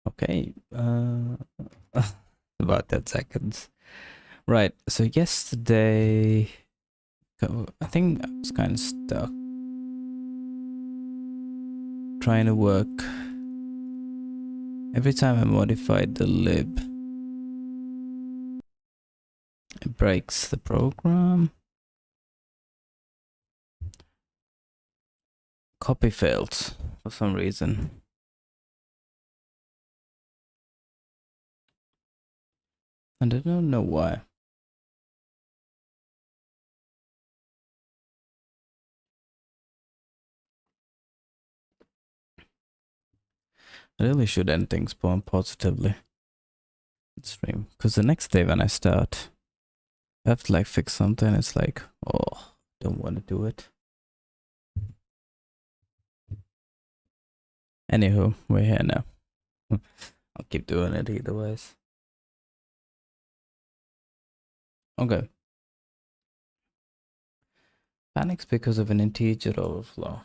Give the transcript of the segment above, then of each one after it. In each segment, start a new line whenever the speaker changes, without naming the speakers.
Okay, about 10 seconds. Right, so yesterday, I think I was kind of stuck trying to work. Every time I modified the lib, it breaks the program. Copy failed for some reason. And I don't know why. I really should end things more positively. Stream. Because the next day when I start, I have to like fix something. It's like, oh, don't want to do it. Anywho, we're here now. I'll keep doing it either ways. Okay. Panics because of an integer overflow.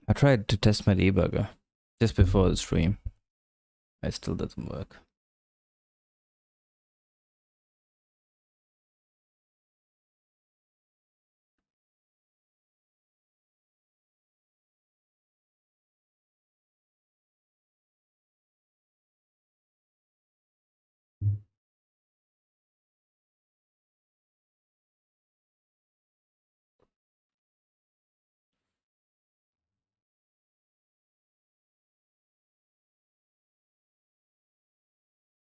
I tried to test my debugger just before the stream. It still doesn't work.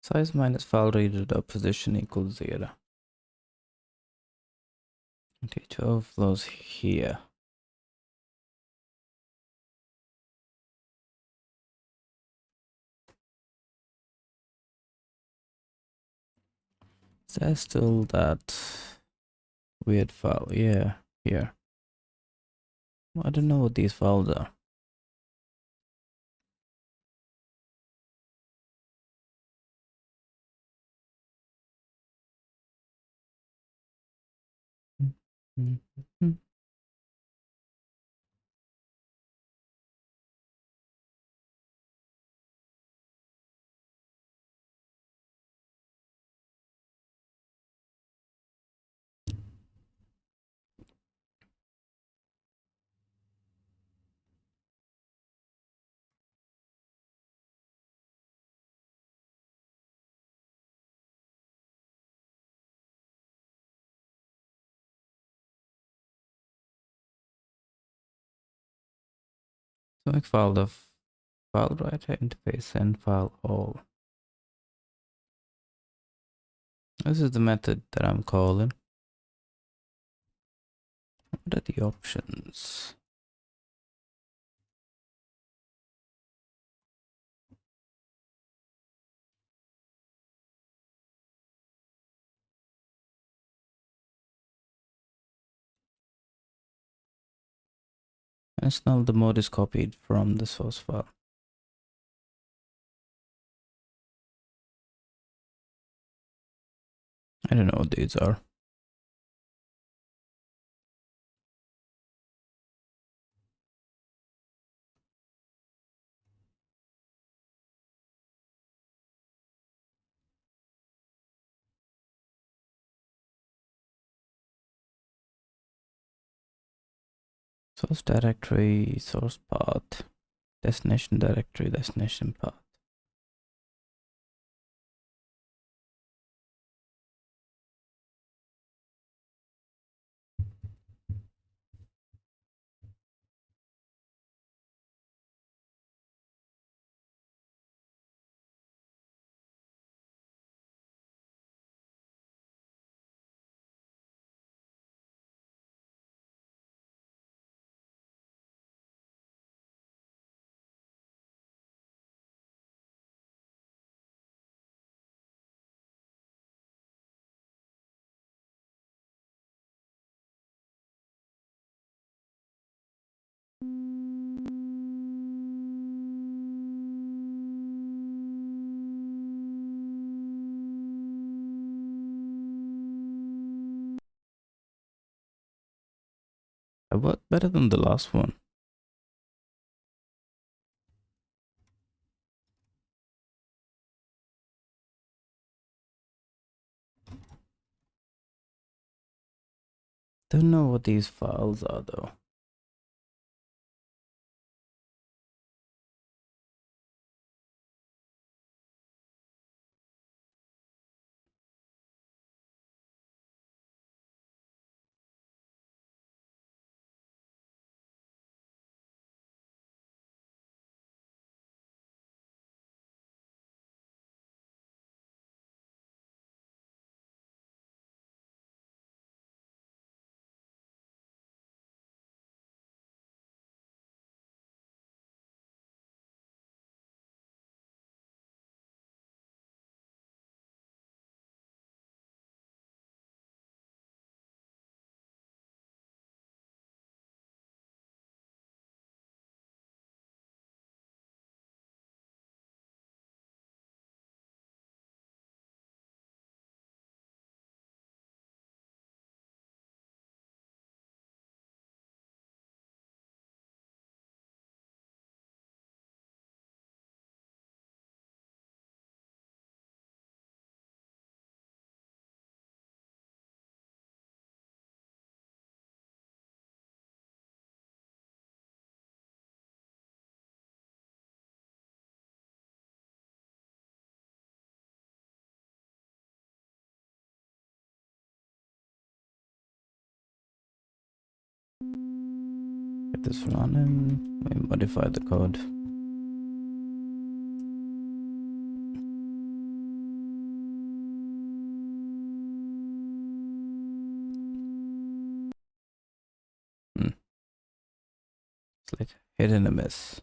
Size minus file reader dot position equals 0. Integer overflows here. Is there still that weird file? Yeah, here. I don't know what these files are. So make file of file writer interface and file all. This is the method that I'm calling. What are the options? And now the mode is copied from the source file. I don't know what these are. Source directory, source path, destination directory, destination path. I worked better than the last one. Don't know what these files are though. Get this running. We modify the code. It's like hit and a miss.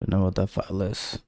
Don't know what that file is.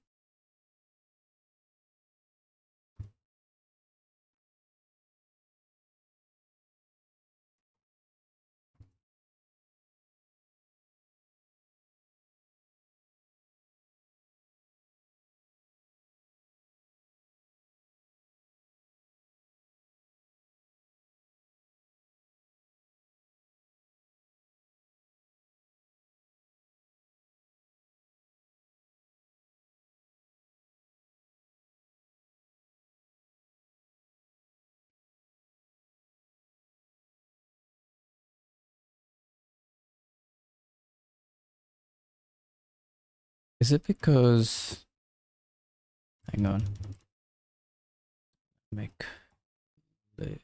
Is it because... Hang on. Make the...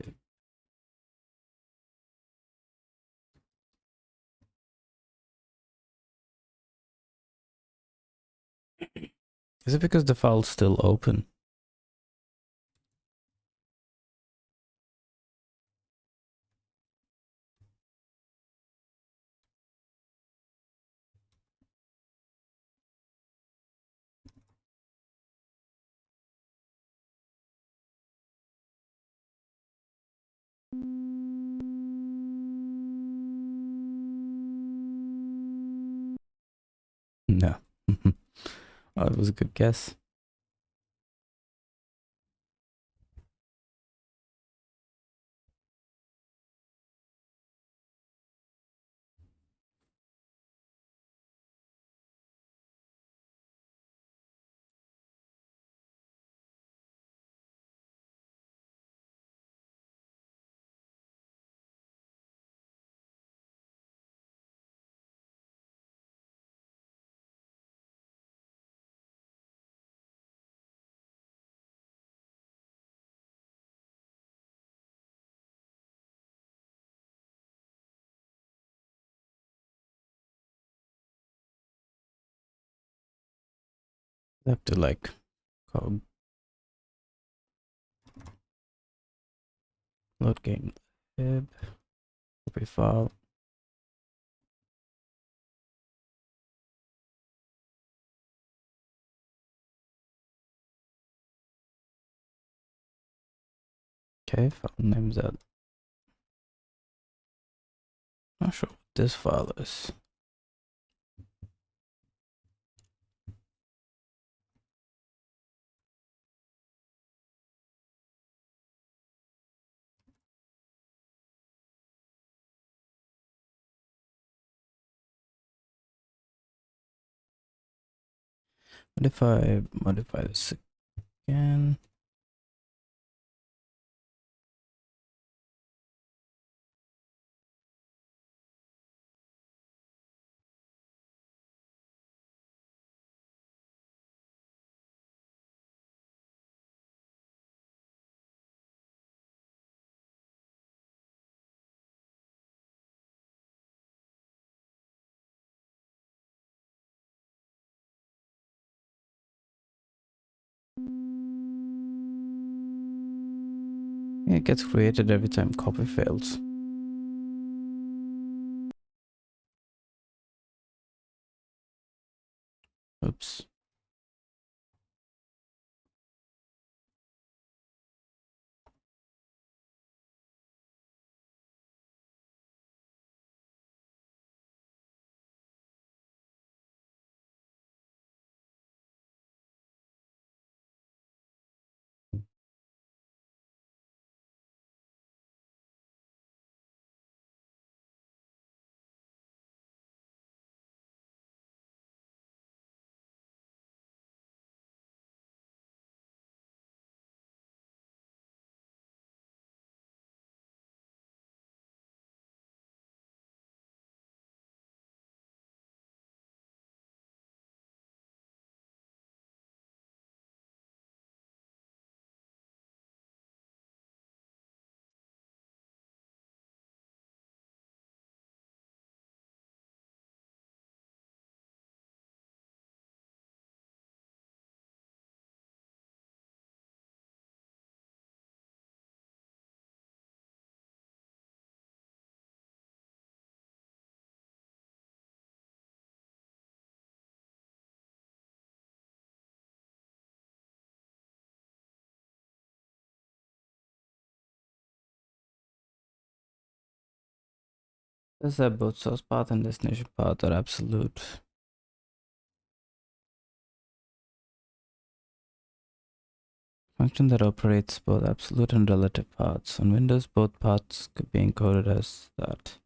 Is it because the file's still open? No. Oh, it was a good guess. I have to like load game lib, copy file. Okay, file name's that. Not sure what this file is. What if I modify this again? It gets created every time copy fails. Oops. Does that both source path and destination path are absolute? Function that operates both absolute and relative paths. On Windows, both paths could be encoded as that.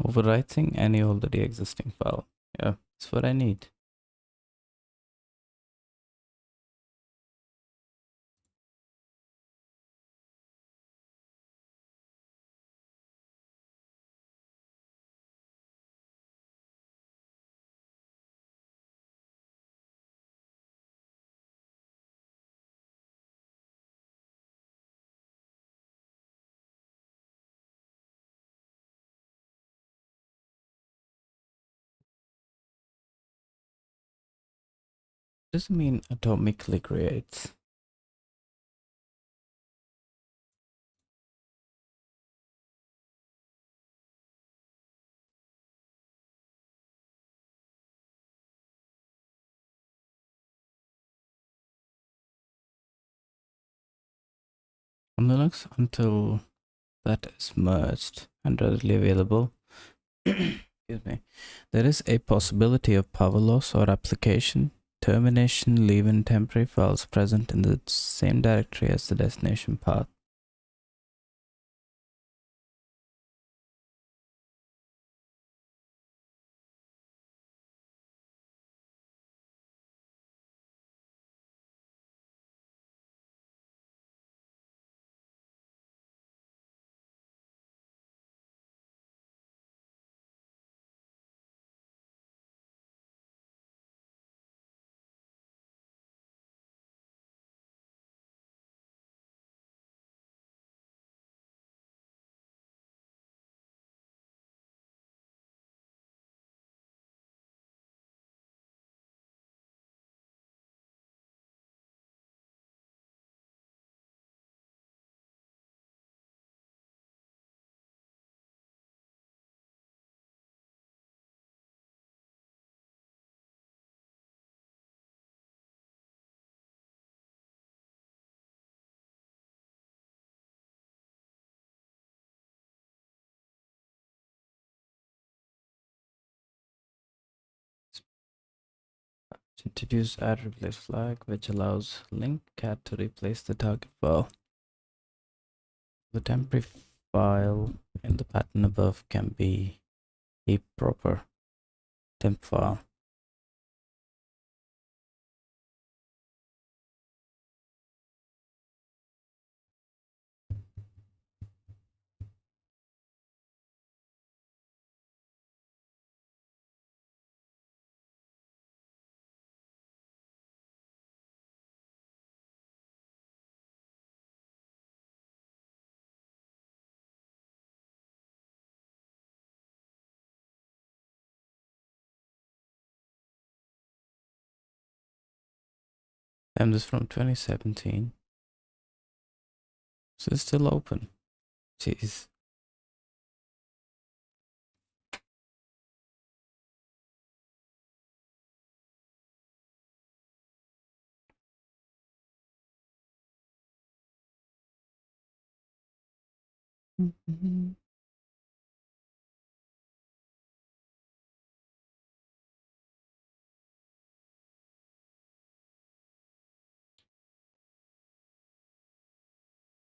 Overwriting any already existing file. Yeah, that's what I need. Doesn't mean atomically creates. On Linux, until that is merged and readily available, excuse me, there is a possibility of power loss or application termination leaving temporary files present in the same directory as the destination path. Introduce add replace flag, which allows link cat to replace the target file. The temporary file in the pattern above can be a proper temp file. And this from 2017. So it's still open. Jeez.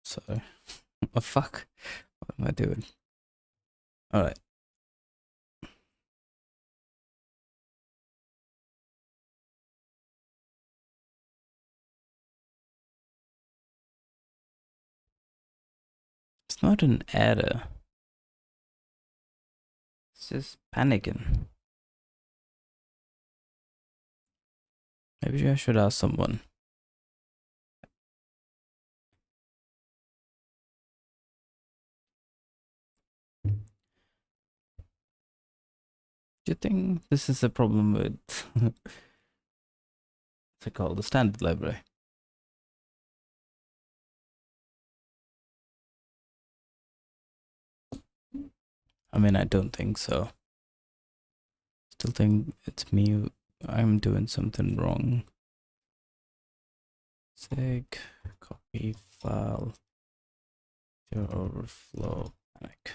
Sorry. Oh fuck. What am I doing? Alright. It's not an error. It's just panicking. Maybe I should ask someone. Do you think this is a problem with what's it called? The standard library? I mean, I don't think so. Still think it's me. I'm doing something wrong. Sig copy file your overflow panic.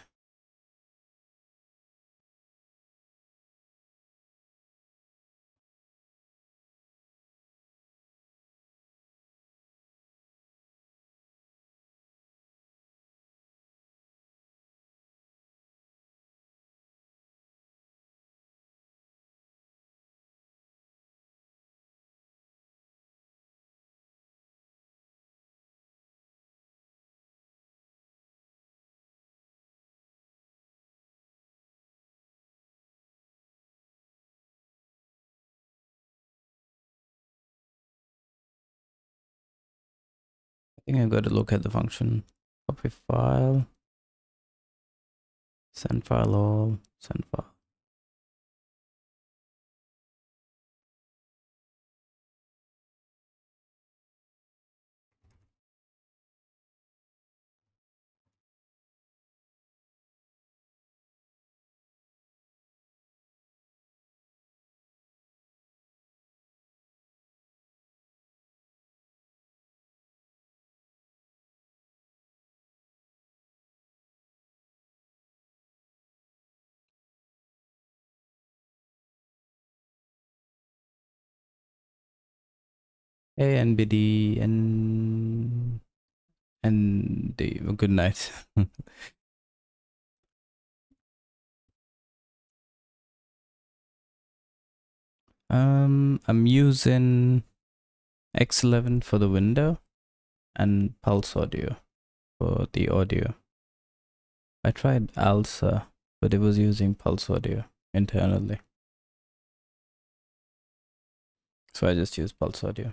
I think I got to look at the function. Copy file, send file all, send file. Hey NBD and good night. I'm using X11 for the window and Pulse Audio for the audio. I tried ALSA, but it was using Pulse Audio internally. So I just use Pulse Audio.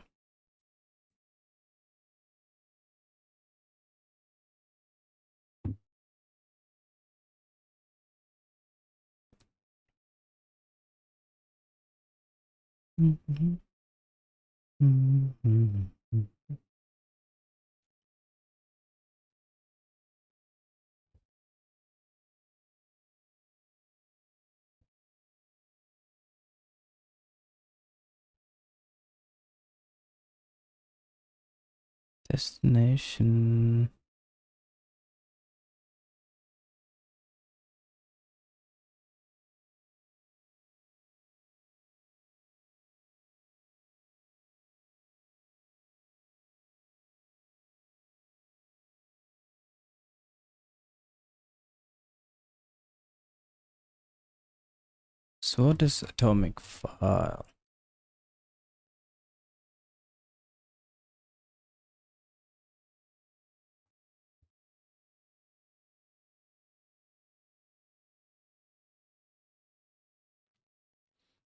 Destination. So what is atomic file?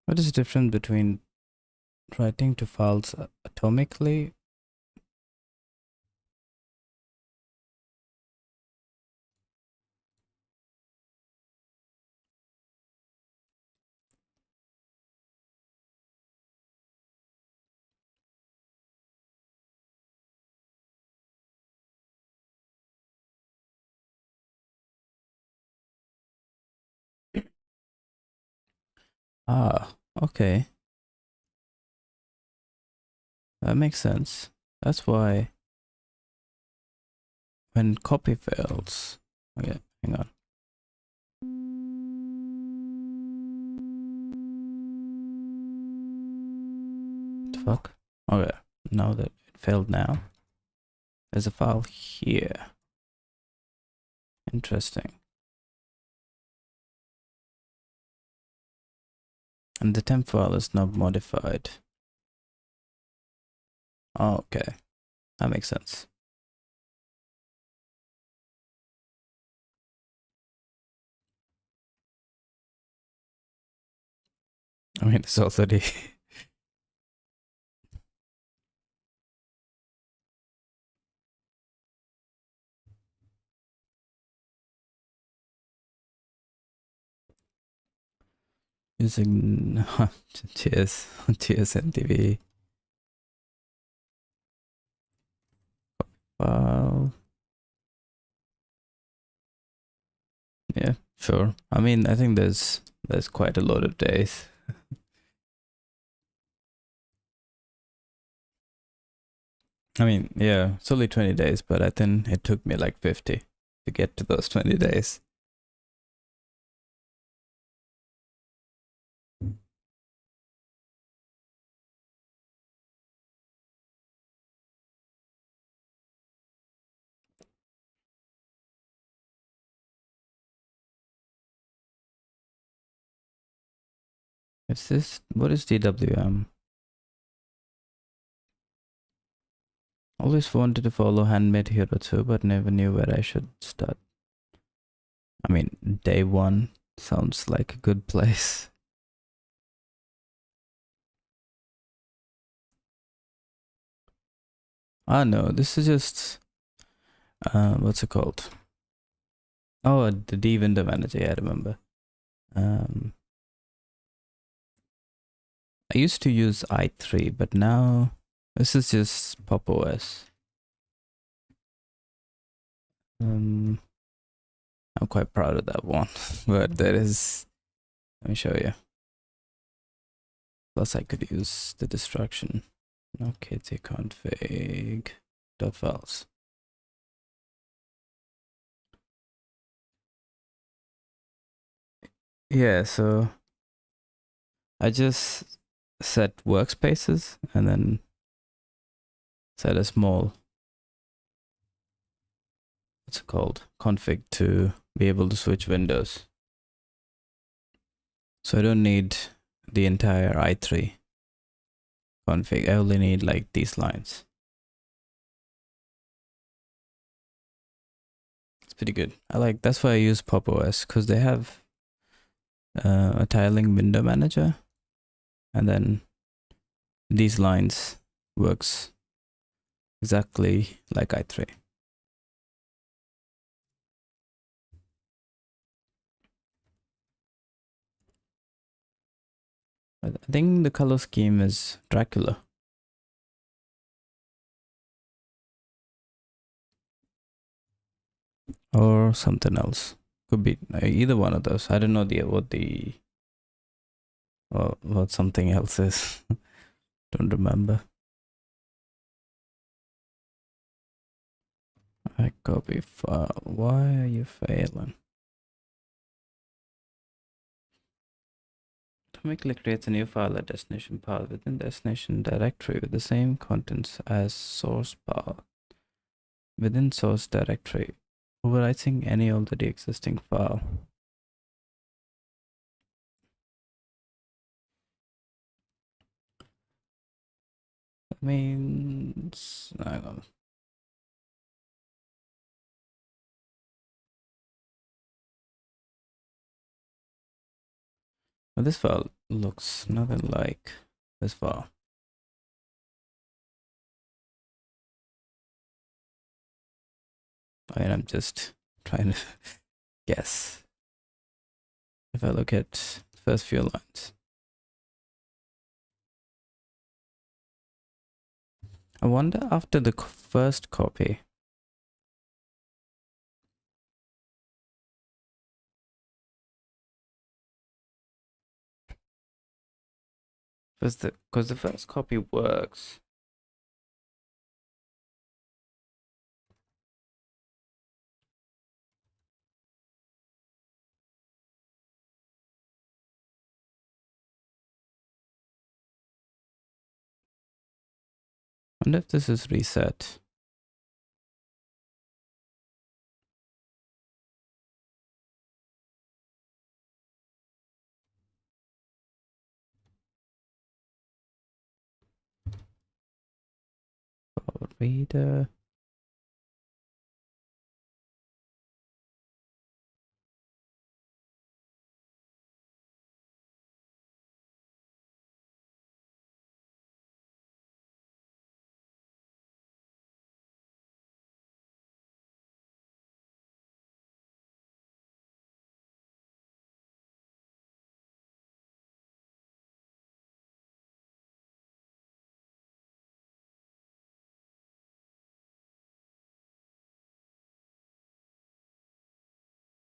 What is the difference between writing to files atomically? Ah, okay. That makes sense. That's why when copy fails. Okay, hang on. What the fuck? Okay, now that it failed now. There's a file here. Interesting. And the temp file is not modified. Oh, okay. That makes sense. I mean, it's already using TSNTV file. Yeah, sure. I mean, I think there's quite a lot of days. I mean, yeah, it's only 20 days, but I think it took me like 50 to get to those 20 days. Is this, what is DWM? Always wanted to follow Handmade Hero too, but never knew where I should start. I mean, day one sounds like a good place. Ah, no, this is just, what's it called? Oh, the D window manager, yeah, I remember. I used to use i3, but now this is just Pop OS. I'm quite proud of that one, but there is, let me show you. Plus I could use the destruction. Okay, config dot files. Yeah, so I just set workspaces and then set a small, what's it called, config to be able to switch windows. So I don't need the entire i3 config. I only need like these lines. It's pretty good. That's why I use Pop OS, because they have a tiling window manager, and then these lines works exactly like i3. I think the color scheme is Dracula. Or something else. Could be either one of those. I don't know what something else is. Don't remember. I copy file. Why are you failing? Automatically creates a new file at destination path within destination directory with the same contents as source path within source directory, overwriting any already existing file. means hang on. Well, this file looks nothing like this file. I mean, I'm just trying to guess. If I look at the first few lines, I wonder after the first copy, because the first copy works. I wonder if this is reset. Reader.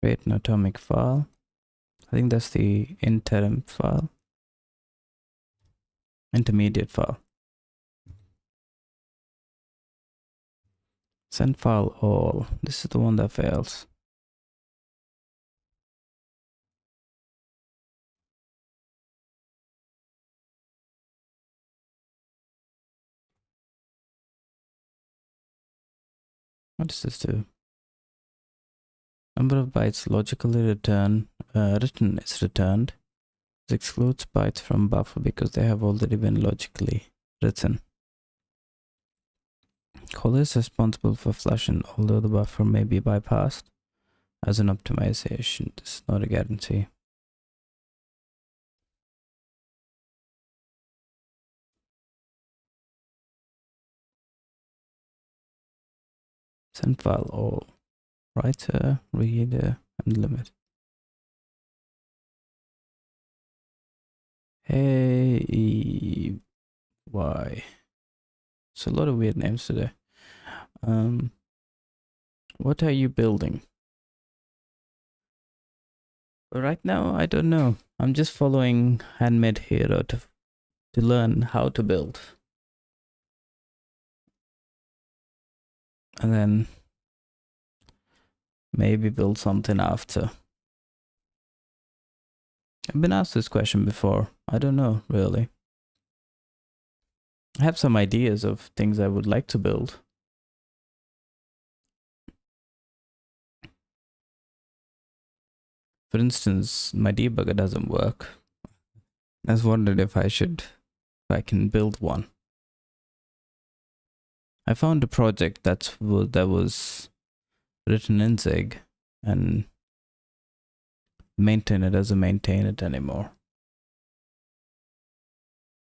Create an atomic file. I think that's the interim file. Intermediate file. Send file all. This is the one that fails. What does this do? Number of bytes logically written is returned. This excludes bytes from buffer because they have already been logically written. Caller is responsible for flushing, although the buffer may be bypassed as an optimization. This is not a guarantee. Send file all. Writer, reader, and limit. Hey, why? It's a lot of weird names today. What are you building? Right now, I don't know. I'm just following Handmade Hero to learn how to build. And then maybe build something after. I've been asked this question before. I don't know, really. I have some ideas of things I would like to build. For instance, my debugger doesn't work. I was wondering if I can build one. I found a project that was written in Zig and maintainer doesn't maintain it anymore.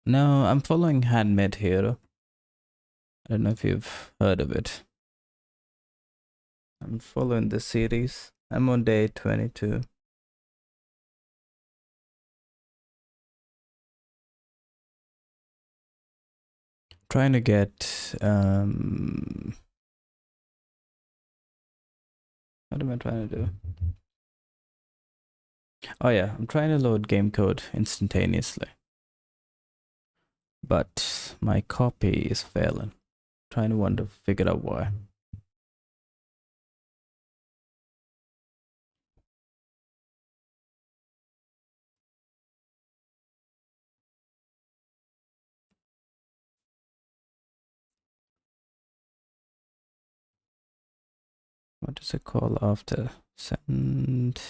No, I'm following Handmade Hero. I don't know if you've heard of it. I'm following the series. I'm on day 22. Trying to get what am I trying to do? Oh yeah, I'm trying to load game code instantaneously. But my copy is failing. Trying to figure out why. What does it call after? Send.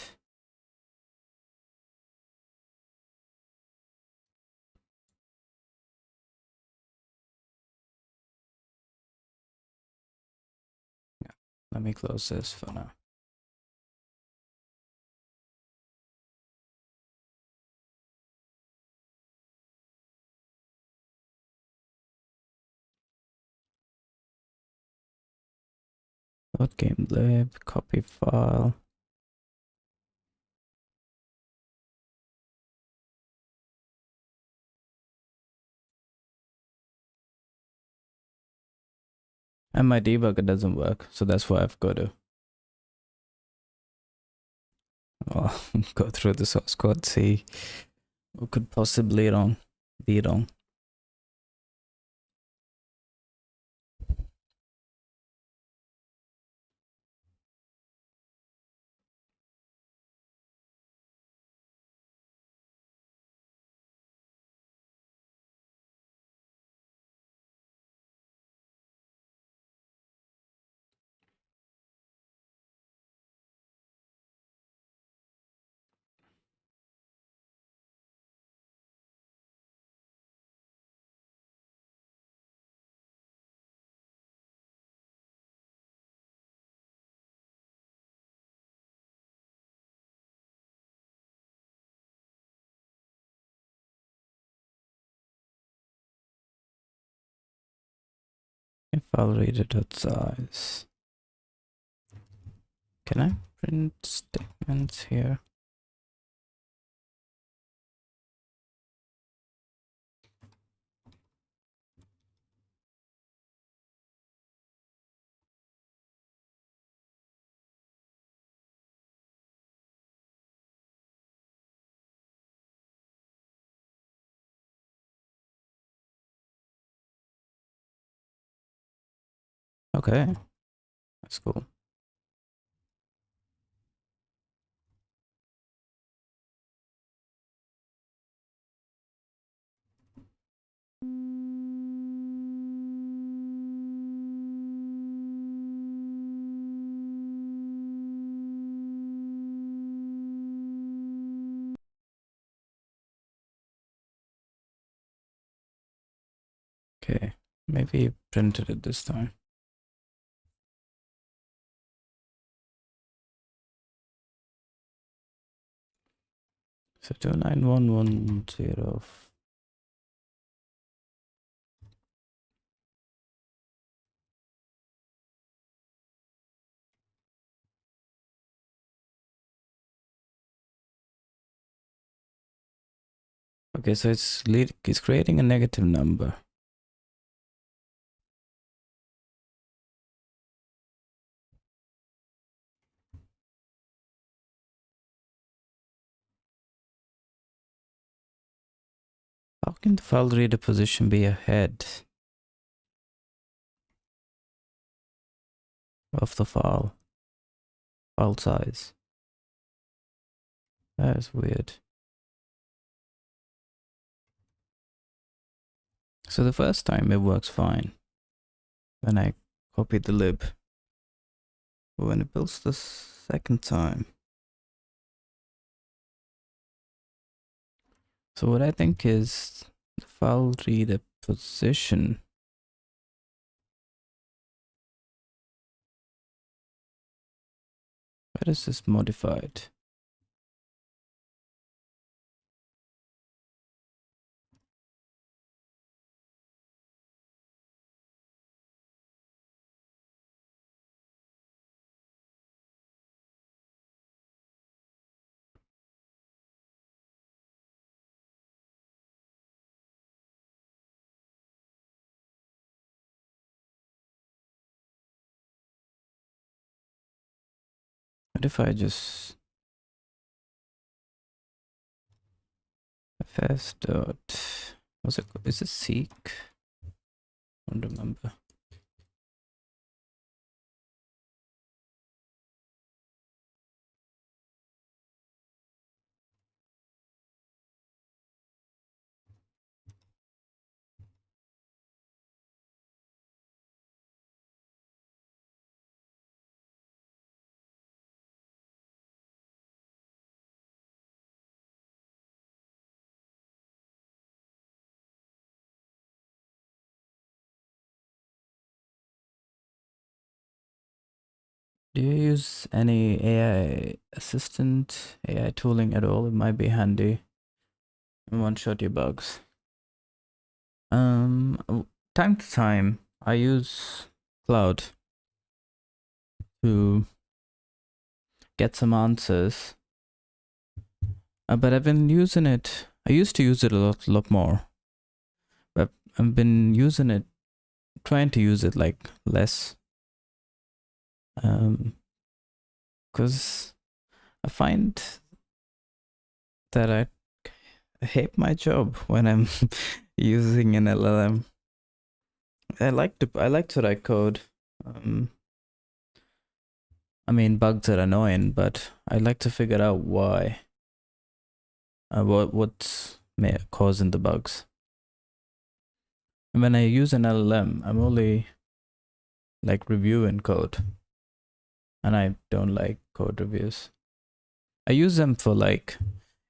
Let me close this for now. Game lib, copy file. And my debugger doesn't work, so that's why I've got to go through the source code, see what could possibly be wrong. If I'll read it at size. Can I print statements here? Okay, that's cool. Okay, maybe you printed it this time. So 29110. Okay, so it's creating a negative number. How can the file reader position be ahead of the file size? That is weird. So the first time it works fine when I copy the lib, but when it builds the second time. So what I think is the file reader position. Where is this modified? What if I just fs dot, is it seek? I don't remember. Do you use any AI assistant, AI tooling at all? It might be handy in one-shot your bugs. Time to time, I use Cloud to get some answers. But I've been using it. I used to use it a lot more. But I've been using it, trying to use it like less. Because I find that I hate my job when I'm using an LLM. I like to write code. I mean, bugs are annoying, but I like to figure out why. What's causing the bugs. And when I use an LLM, I'm only like reviewing code, and I don't like code reviews. I use them for like,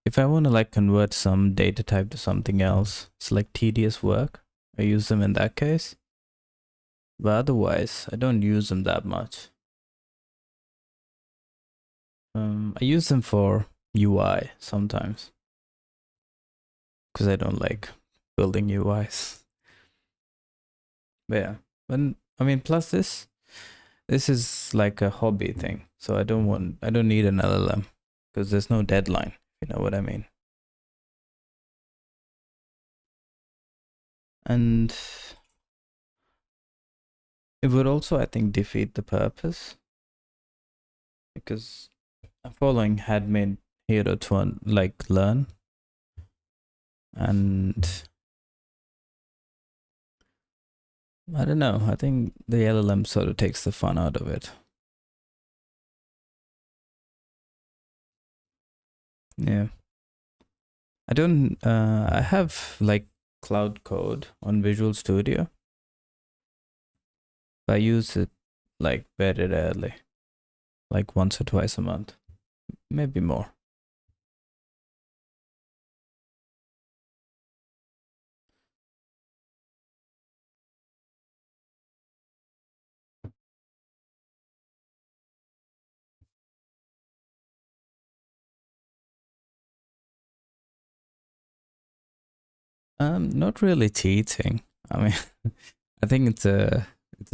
if I want to like convert some data type to something else, it's like tedious work. I use them in that case. But otherwise, I don't use them that much. I use them for UI sometimes, because I don't like building UIs. But yeah, plus this is like a hobby thing, so I don't need an LLM because there's no deadline. You know what I mean? And it would also, I think, defeat the purpose, because I'm following Handmade Hero to like learn, and I don't know. I think the LLM sort of takes the fun out of it. Yeah. I have like Cloud Code on Visual Studio. I use it like very rarely, like once or twice a month, maybe more. Not really cheating. I mean, I think it's a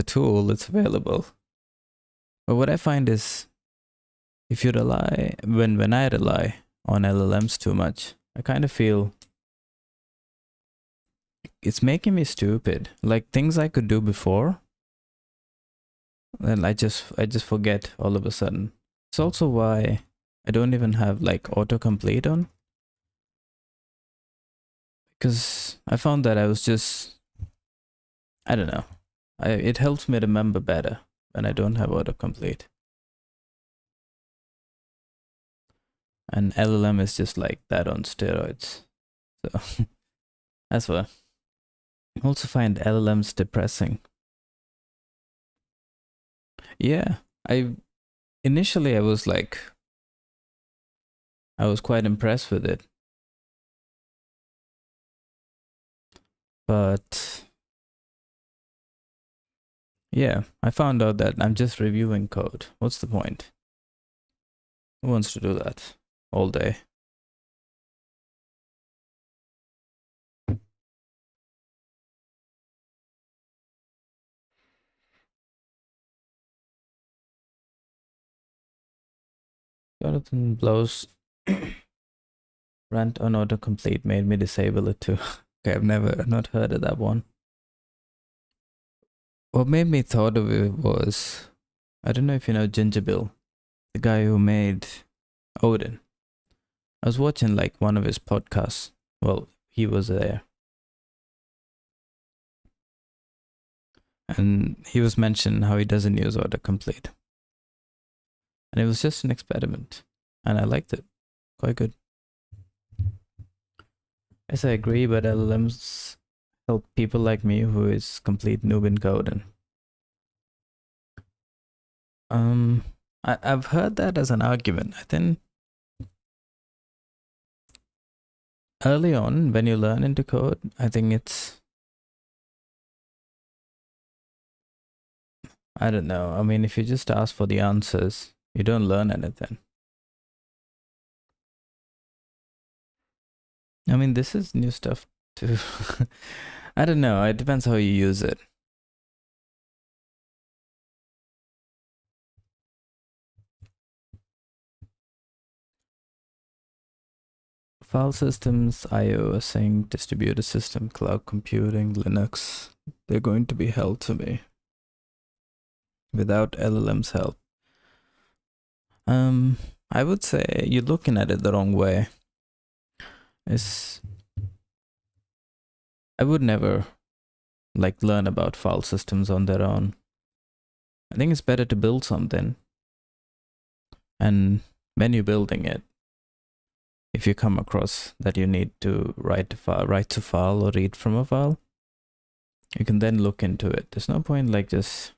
tool that's available. But what I find is, if you rely when I rely on LLMs too much, I kind of feel it's making me stupid. Like things I could do before, then I just forget all of a sudden. It's also why I don't even have like autocomplete on, because I found that I was just, I don't know. It helps me remember better when I don't have autocomplete. And LLM is just like that on steroids. So that's why. I also find LLMs depressing. Yeah, initially I was quite impressed with it. But yeah, I found out that I'm just reviewing code. What's the point? Who wants to do that all day? Jonathan Blow's rant on autocomplete made me disable it too. Okay, I've not heard of that one. What made me thought of it was, I don't know if you know Ginger Bill, the guy who made Odin. I was watching like one of his podcasts. Well, he was there. And he was mentioning how he doesn't use autocomplete. And it was just an experiment. And I liked it. Quite good. Yes, I agree, but LLMs help people like me who is complete noob in coding. I've heard that as an argument. I think early on when you learn into code, I think it's I don't know. I mean, if you just ask for the answers, you don't learn anything. I mean, this is new stuff too. I don't know. It depends how you use it. File systems, I/O, sync, distributed system, cloud computing, Linux, they're going to be hell to me without LLM's help. I would say you're looking at it the wrong way. I would never like learn about file systems on their own. I think it's better to build something, and when you're building it, if you come across that you need to write to file or read from a file, you can then look into it. There's no point like just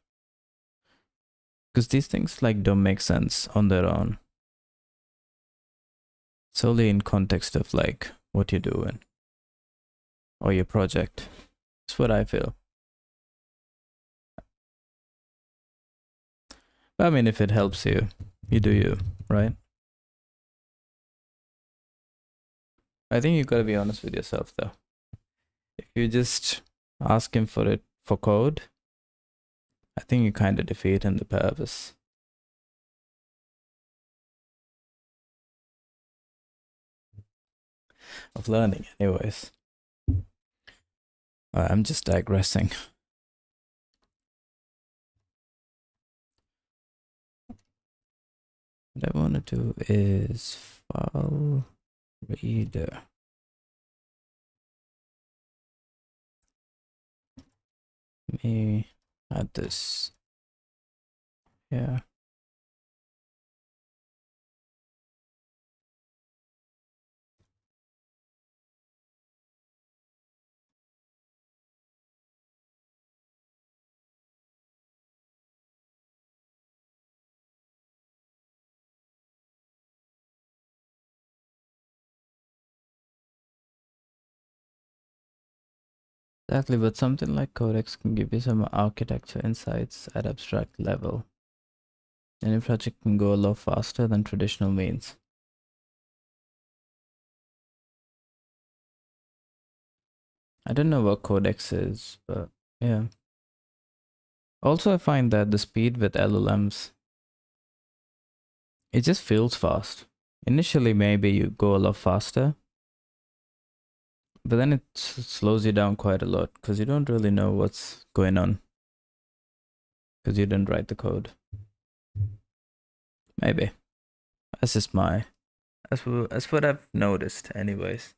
because these things like don't make sense on their own. Solely in context of like what you're doing or your project. That's what I feel. But I mean, if it helps you, you do you, right? I think you gotta be honest with yourself though. If you just ask him for it for code, I think you kind of defeating the purpose of learning, anyways. I'm just digressing. What I want to do is file reader. Let me add this. Yeah. Exactly, but something like Codex can give you some architecture insights at abstract level. Any project can go a lot faster than traditional means. I don't know what Codex is, but yeah. Also, I find that the speed with LLMs, it just feels fast. Initially, maybe you go a lot faster, but then it slows you down quite a lot because you don't really know what's going on because you didn't write the code. Maybe. That's just that's what I've noticed anyways.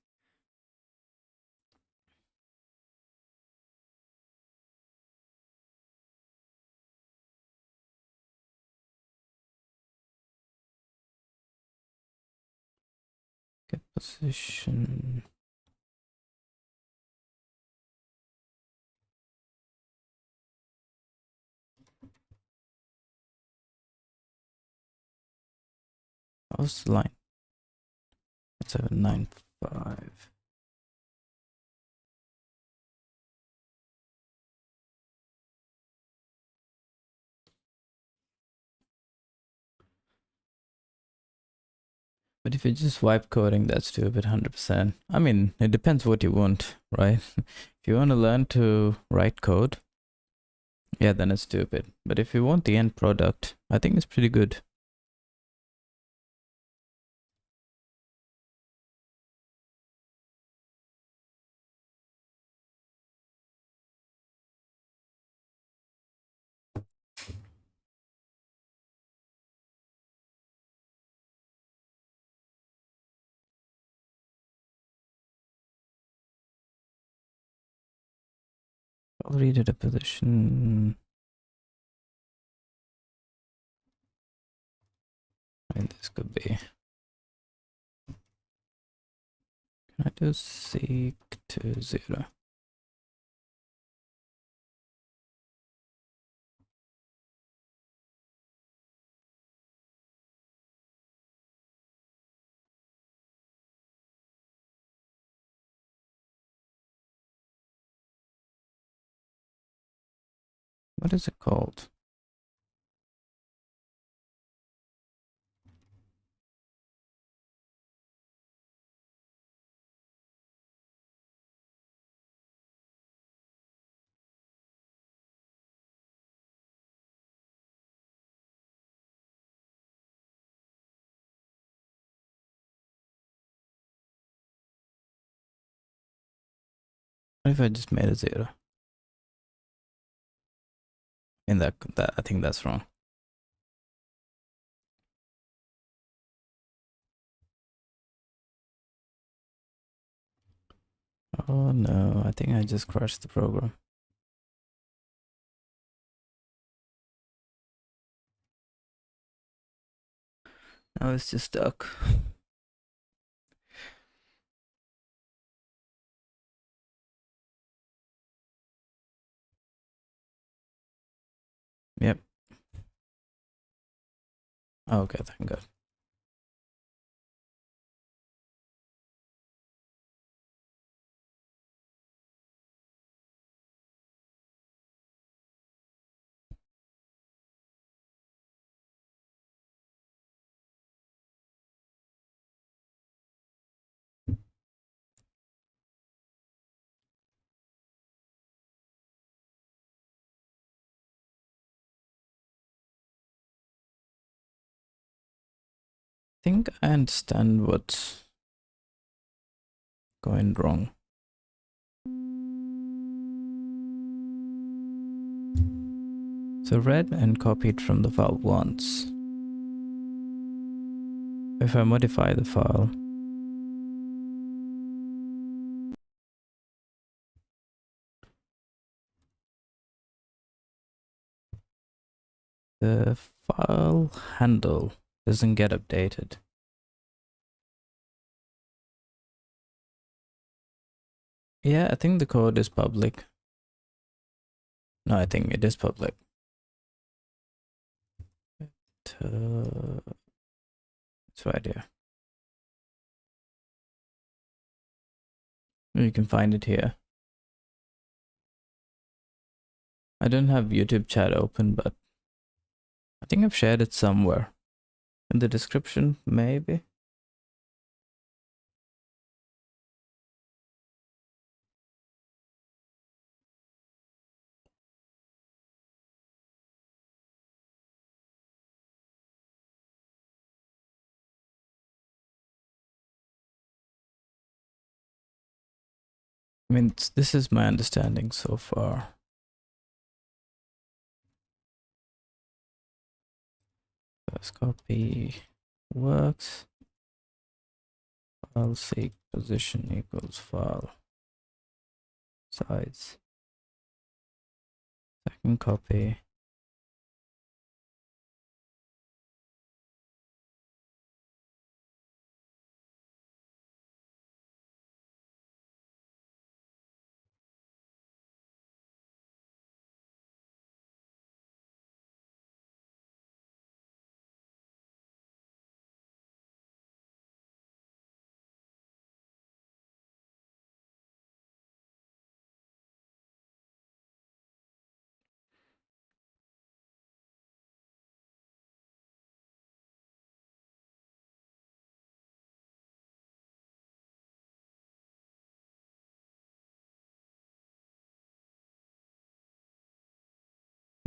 Get position. How's the line? 795. But if you just wipe coding, that's stupid 100%. I mean, it depends what you want, right? If you want to learn to write code, yeah, then it's stupid. But if you want the end product, I think it's pretty good. I'll read it a position. I mean, this could be. Can I do seek to 0? What is it called? What if I just made a 0? In that I think that's wrong. Oh no, I think I just crashed the program. Now it's just stuck. Yep. Oh, okay, thank God. I think I understand what's going wrong. So read and copied from the file once. If I modify the file, the file handle doesn't get updated. Yeah, I think the code is public. No, I think it is public. It's right here. You can find it here. I don't have YouTube chat open, but I think I've shared it somewhere. In the description, maybe? I mean, this is my understanding so far. First copy works. File seek position equals file size. Second copy.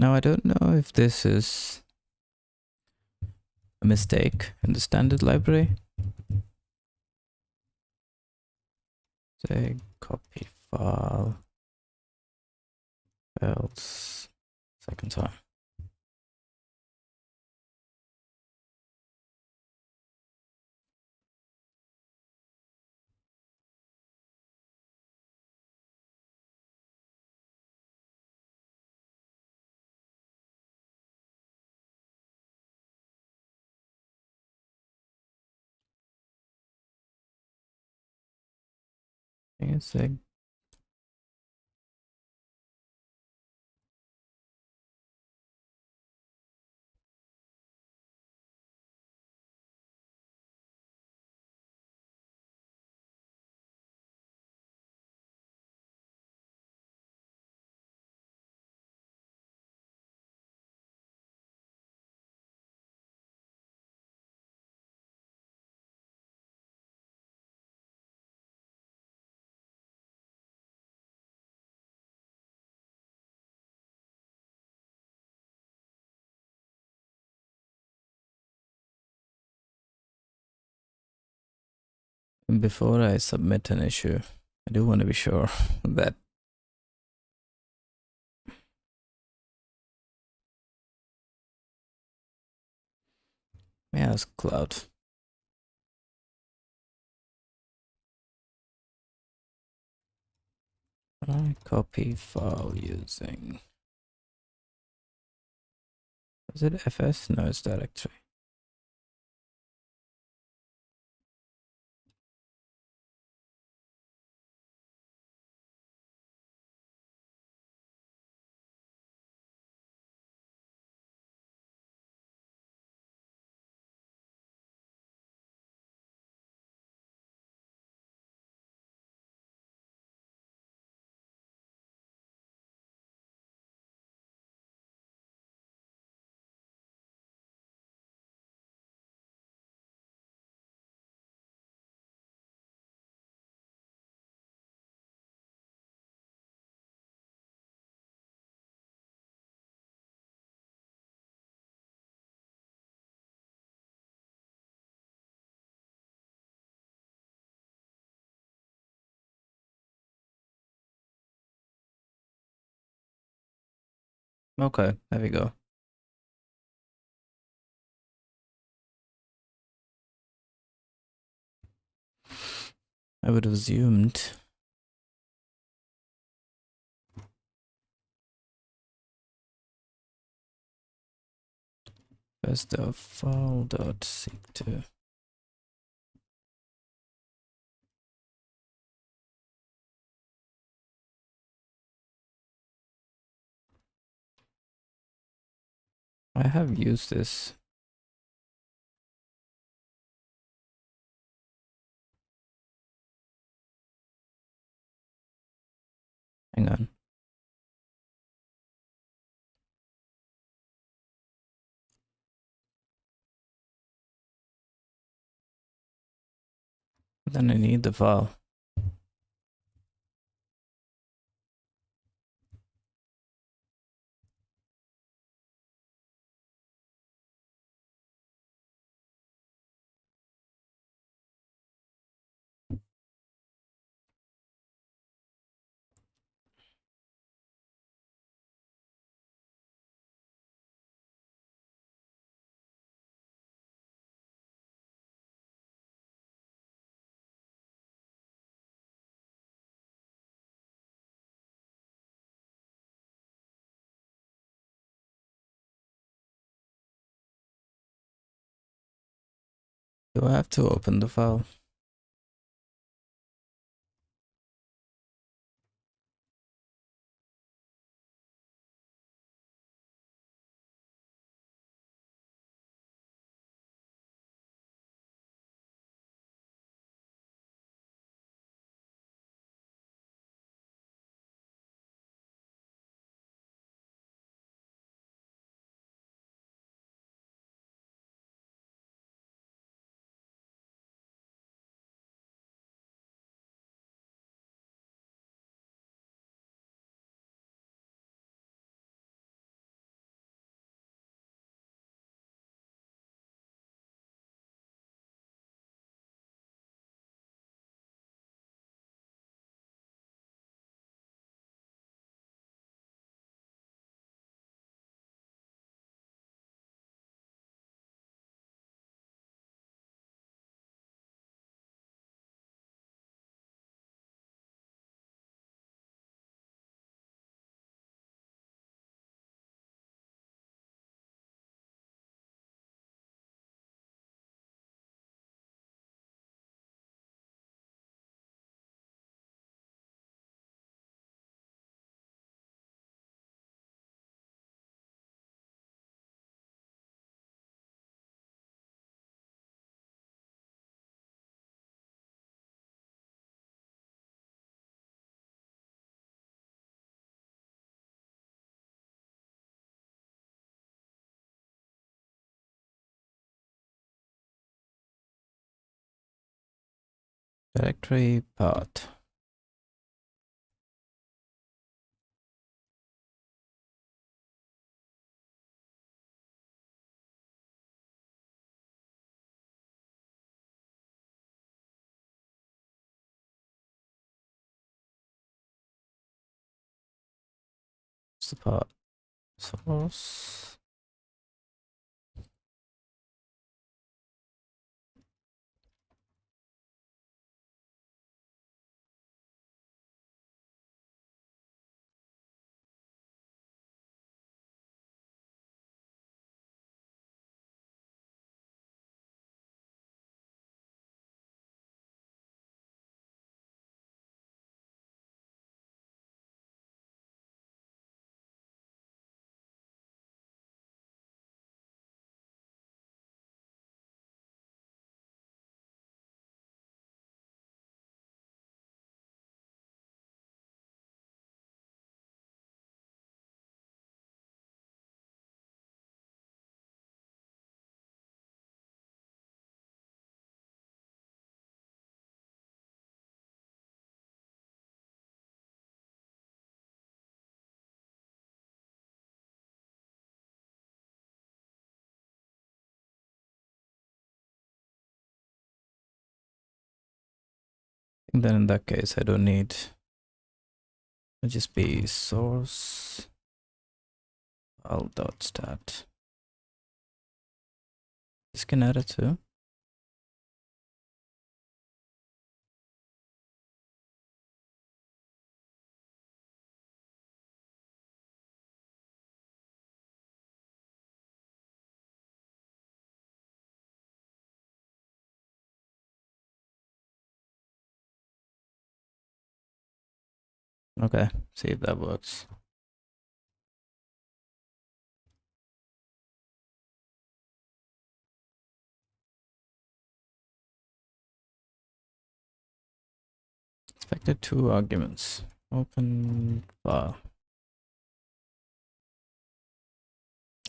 Now I don't know if this is a mistake in the standard library. Say copy file else second time. I think it's like before I submit an issue, I do want to be sure that Yeah, it's cloud. I copy file using. Is it FS? No, it's directory. Okay, there we go. I would have assumed. Where's the file.seek2? I have used this. Hang on. Then I need the file. Do I have to open the file? Directory path. What's the path? Source. And then in that case, I don't need, it'll just be source file dot stat. This can add it too. Okay, see if that works. Expected 2 arguments. Open file.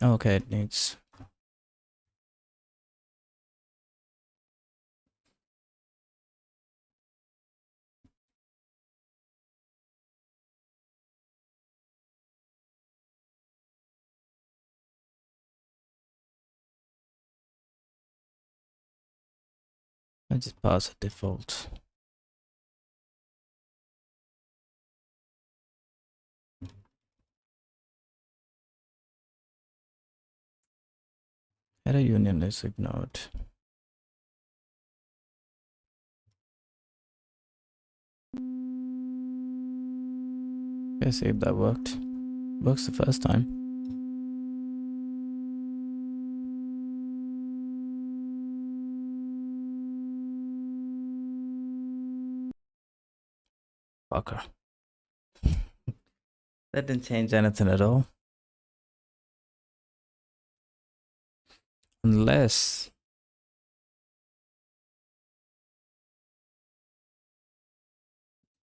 Okay, it needs. I just pass a default. Header union is ignored. Okay, see if that worked. Works the first time. Fucker. That didn't change anything at all. Unless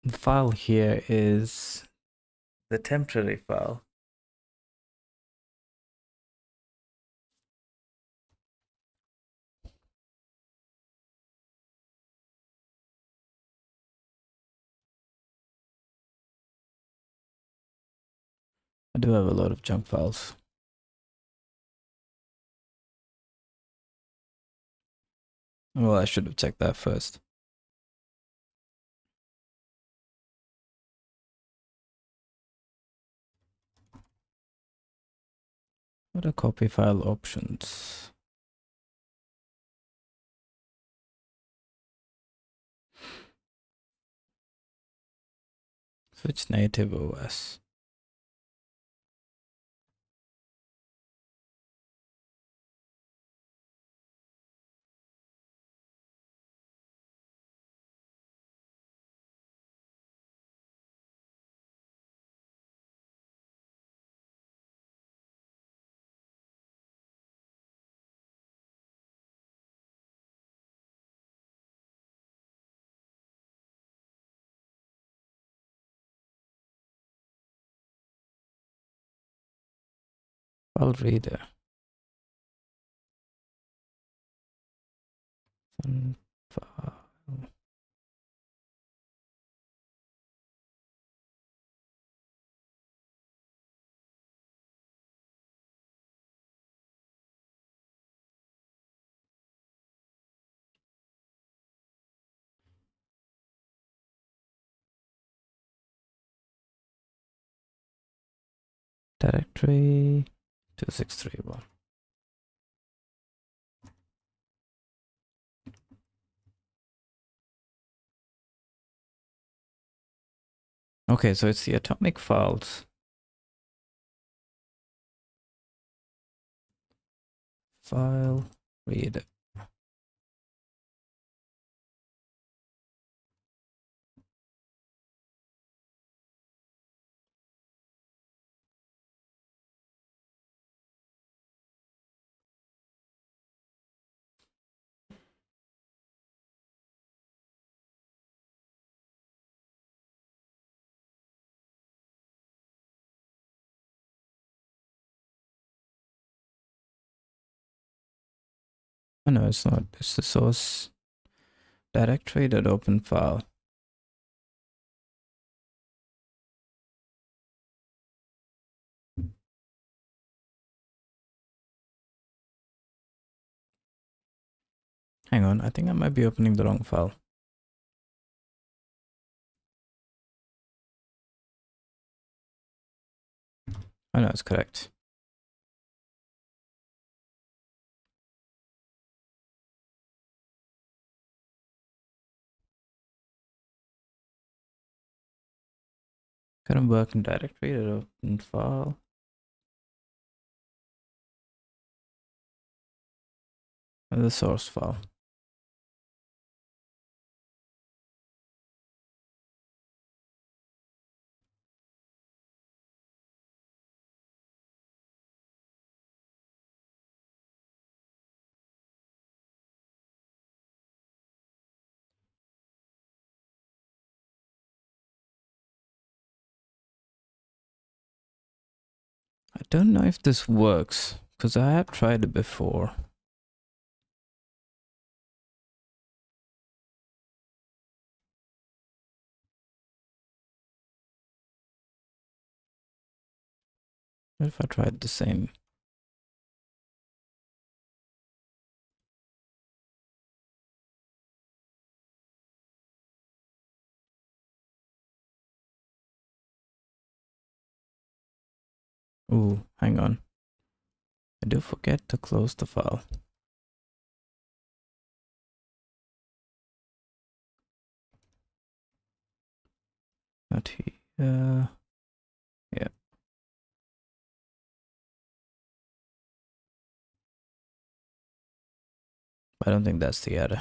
the file here is the temporary file. I do have a lot of junk files. Well, I should have checked that first. What are copy file options? Switch native OS. File reader. File. Directory 2631. Okay, so it's the atomic files. File reader. Oh no, it's not. It's the source directory.open file. Hang on, I think I might be opening the wrong file. I know it's correct. Current working directory, open file. And the source file. I don't know if this works because I have tried it before. What if I tried the same? Ooh, hang on. I do forget to close the file. Not here. Yeah. I don't think that's the error.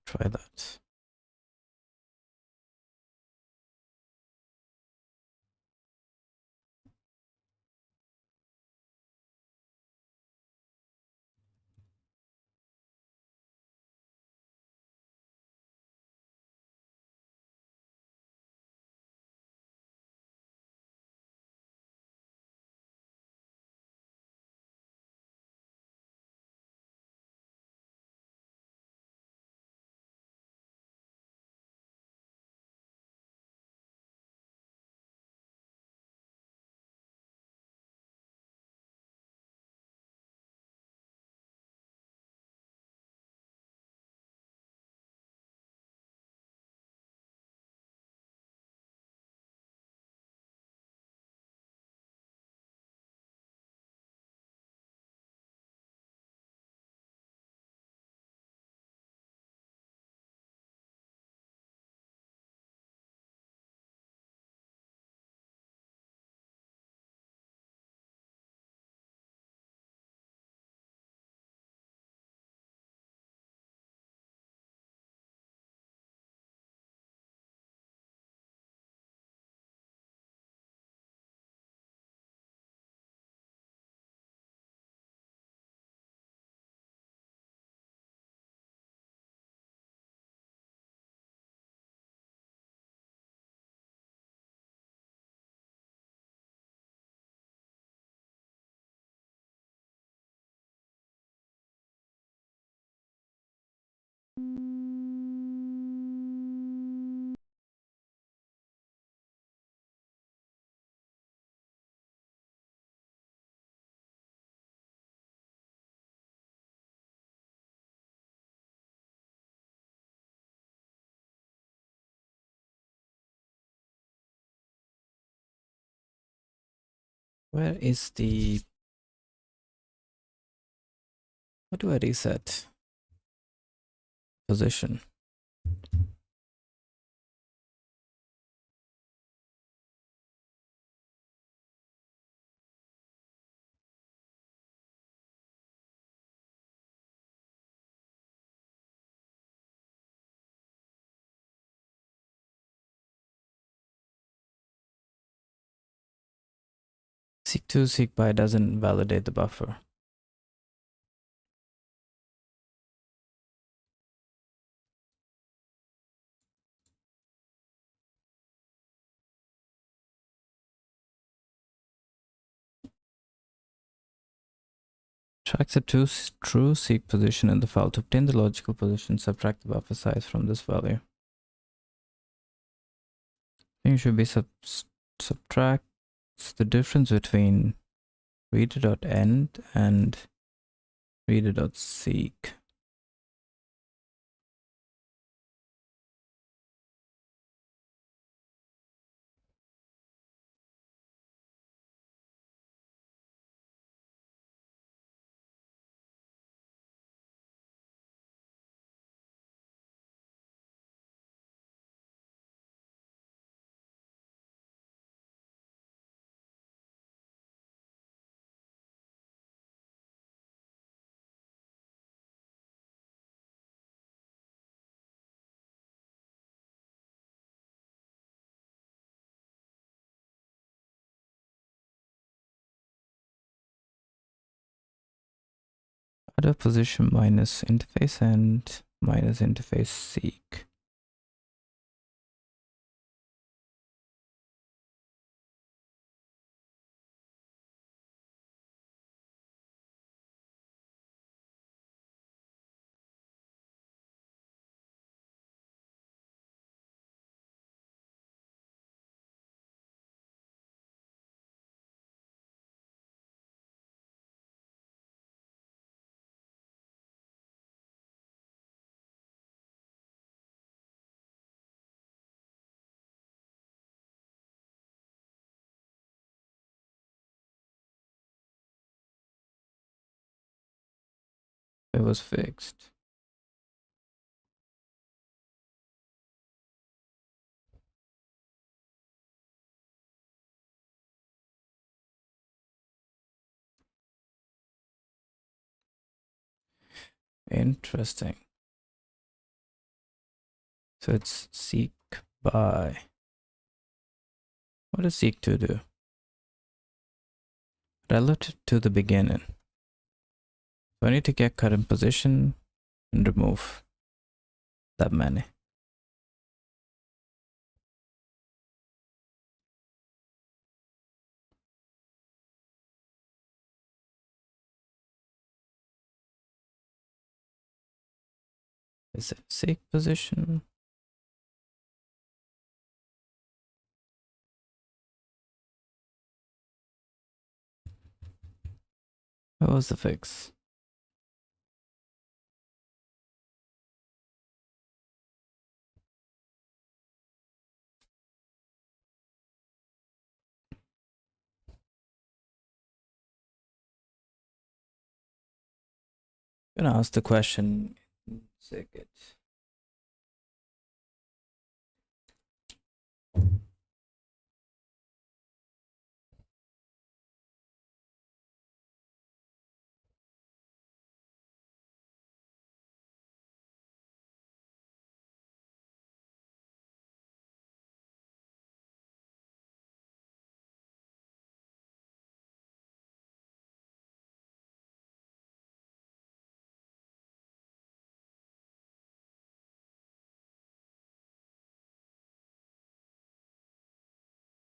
Try that. Where is the... How do I reset position? Seek to seek by doesn't validate the buffer. Tracks a true seek position in the file. To obtain the logical position, subtract the buffer size from this value. I think it should be subtracts the difference between reader.end and reader.seek. Other position minus interface and minus interface seek. It was fixed. Interesting. So it's seek by. What does seek to do? Relative to the beginning. So I need to get current position and remove that many. Is it seek position? What was the fix? I'm gonna ask the question. Second.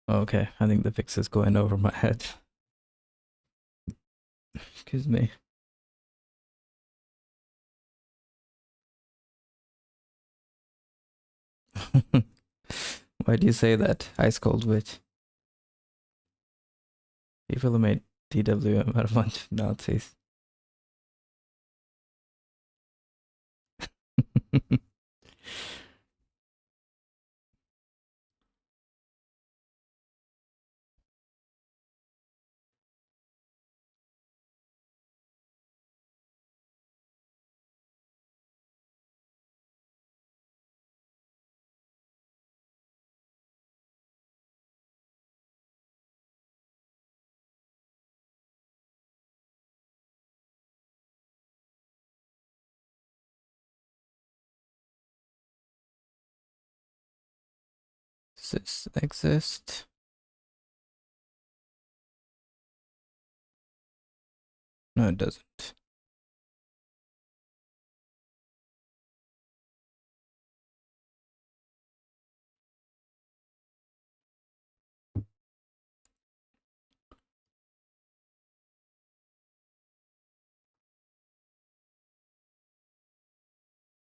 Okay, I think the fix is going over my head. Excuse me. Why do you say that? Ice cold witch. People who made DWM are a bunch of Nazis. Does this exist? No, it doesn't.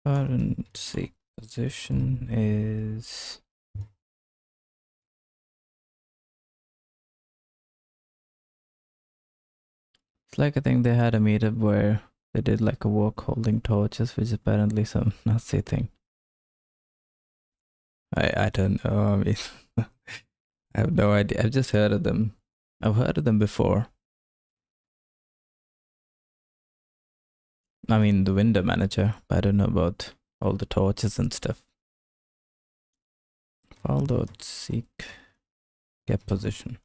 Current seek position is it's like I think they had a meetup where they did like a walk holding torches, which is apparently some Nazi thing. I don't know. I mean, I have no idea. I've just heard of them. I've heard of them before. I mean, the window manager, but I don't know about all the torches and stuff. File.seek get position.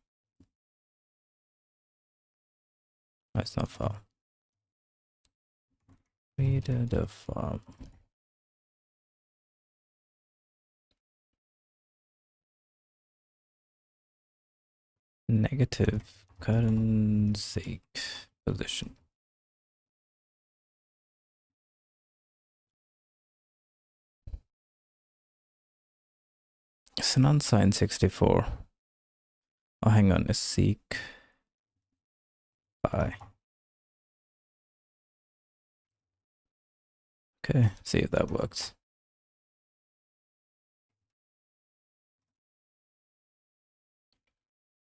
Oh, it's not file. Reader the file. Negative current seek position. It's an unsigned 64. Oh, hang on, it's seek by. Okay, see if that works.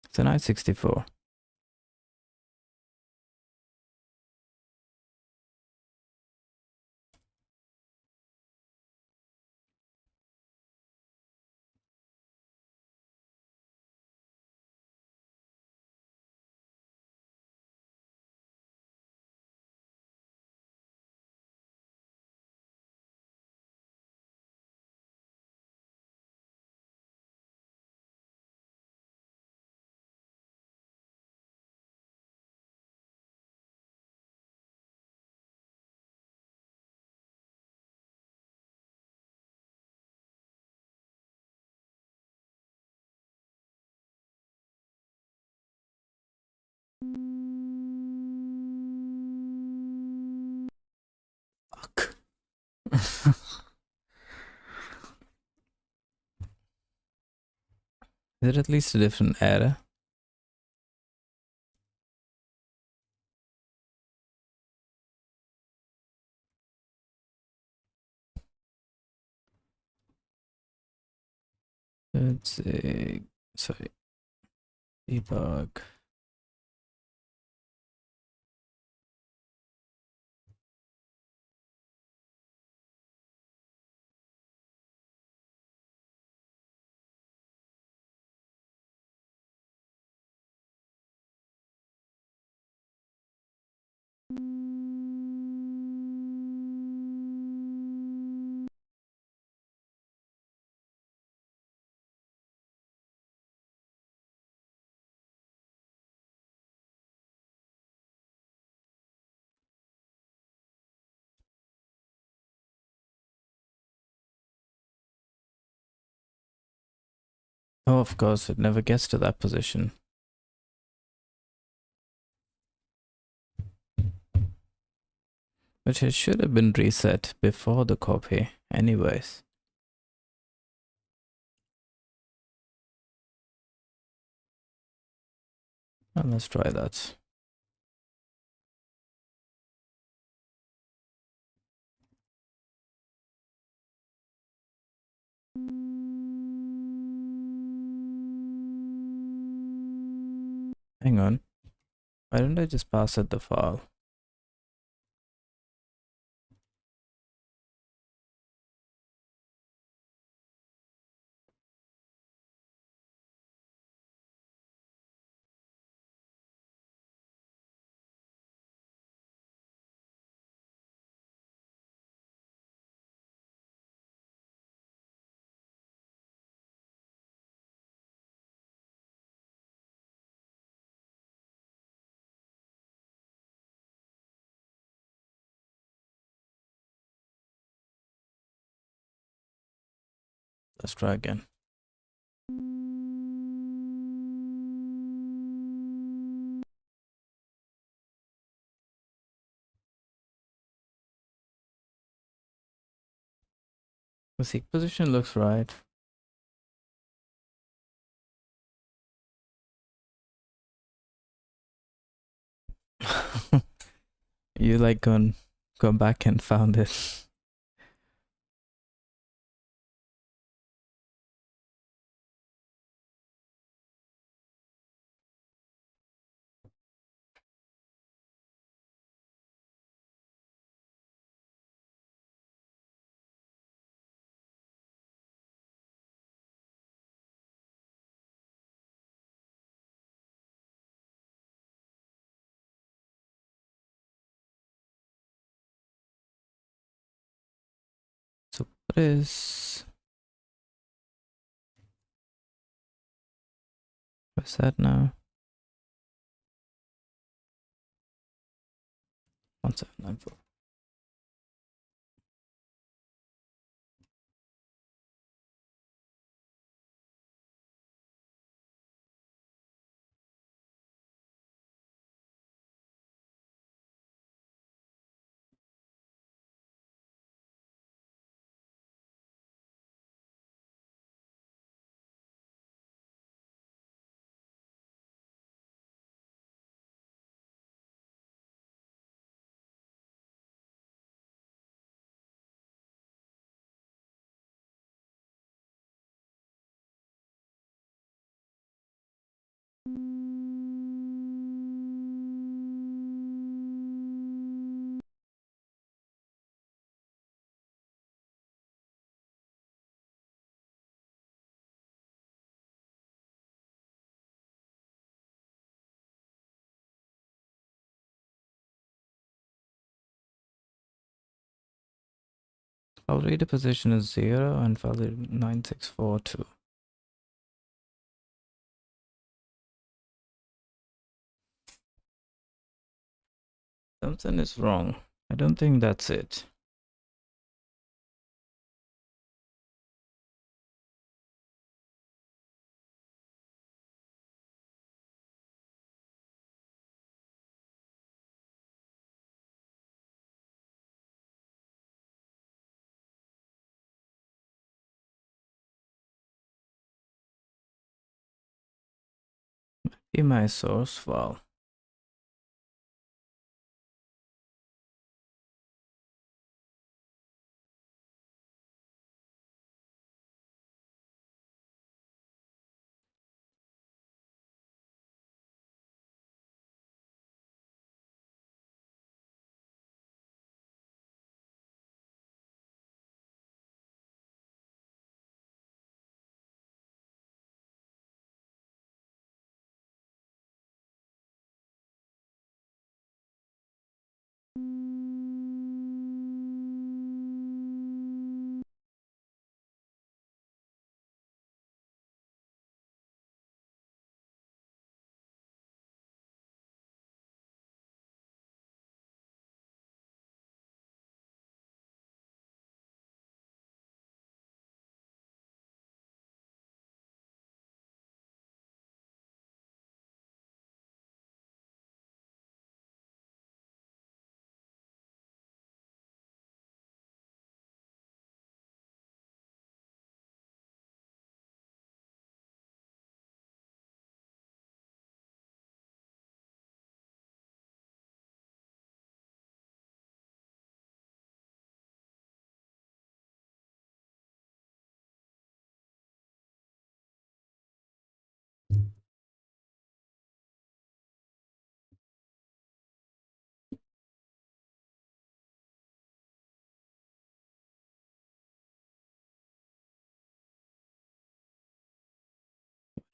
It's an I64. Fuck. Is it at least a different error? It's a sorry debug. Oh, of course, it never gets to that position. Which it should have been reset before the copy, anyways. Well, let's try that. Hang on. Why don't I just pass it the file? Let's try again. The seek position looks right. You like gone back and found it. What is... What's that now? 1794. I'll read the position as 0 and value 9642. Something is wrong. I don't think that's it. Be my source file.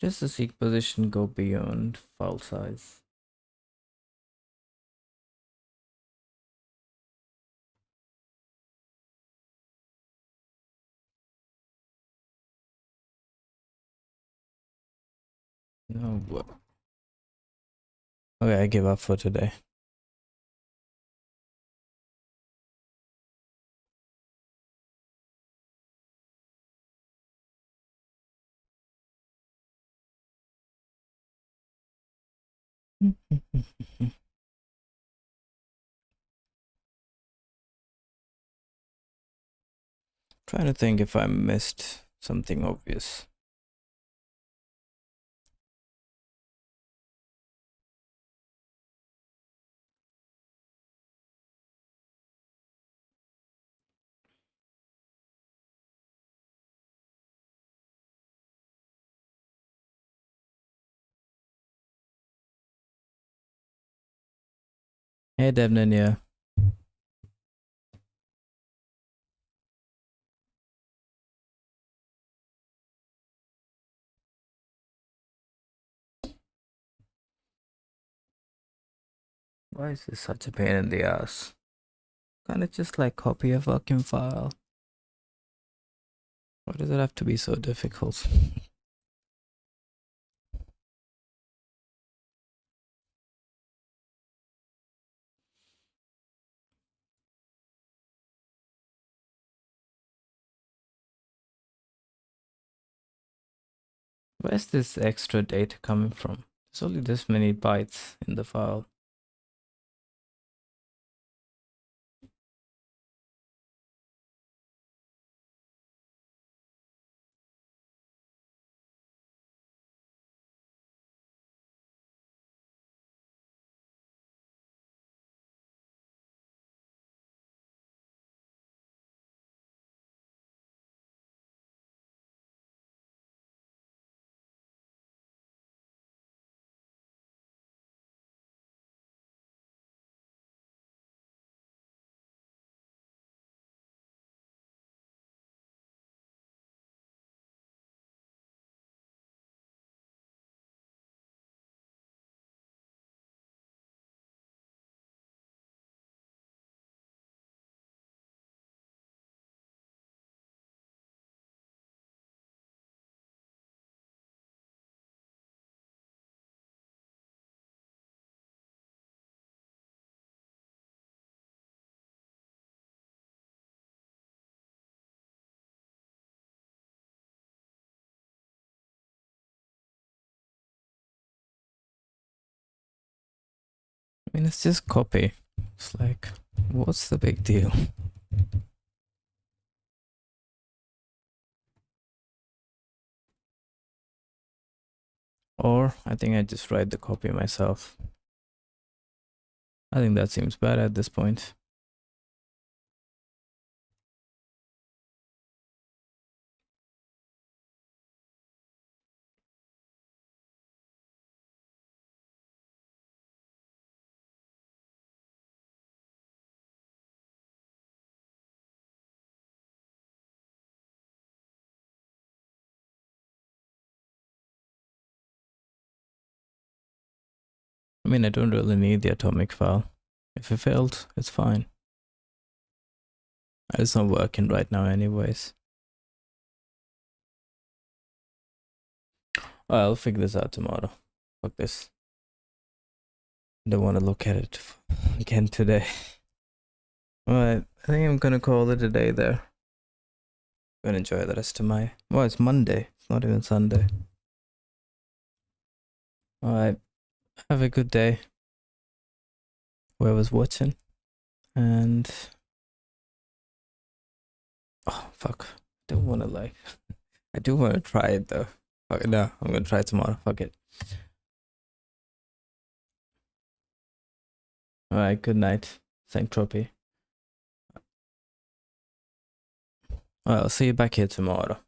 Does the seek position go beyond file size? No. Okay, I give up for today. Trying to think if I missed something obvious. Hey Devnan, yeah. Why is this such a pain in the ass? Can't it just like copy a fucking file? Why does it have to be so difficult? Where's this extra data coming from? There's only this many bytes in the file. I mean, it's just copy. It's like, what's the big deal? Or I think I just write the copy myself. I think that seems bad at this point. I mean, I don't really need the atomic file. If it failed, it's fine. It's not working right now anyways. I'll figure this out tomorrow. Fuck this. I don't want to look at it again today. Alright, I think I'm gonna call it a day there. I'm gonna enjoy the rest of my... Well, it's Monday. It's not even Sunday. Alright, have a good day. Whoever's watching. And... Oh, fuck. I don't want to like... I do want to try it though. Fuck it, no, I'm gonna try it tomorrow. Fuck it. Alright, good night. Sanctropy. I'll see you back here tomorrow.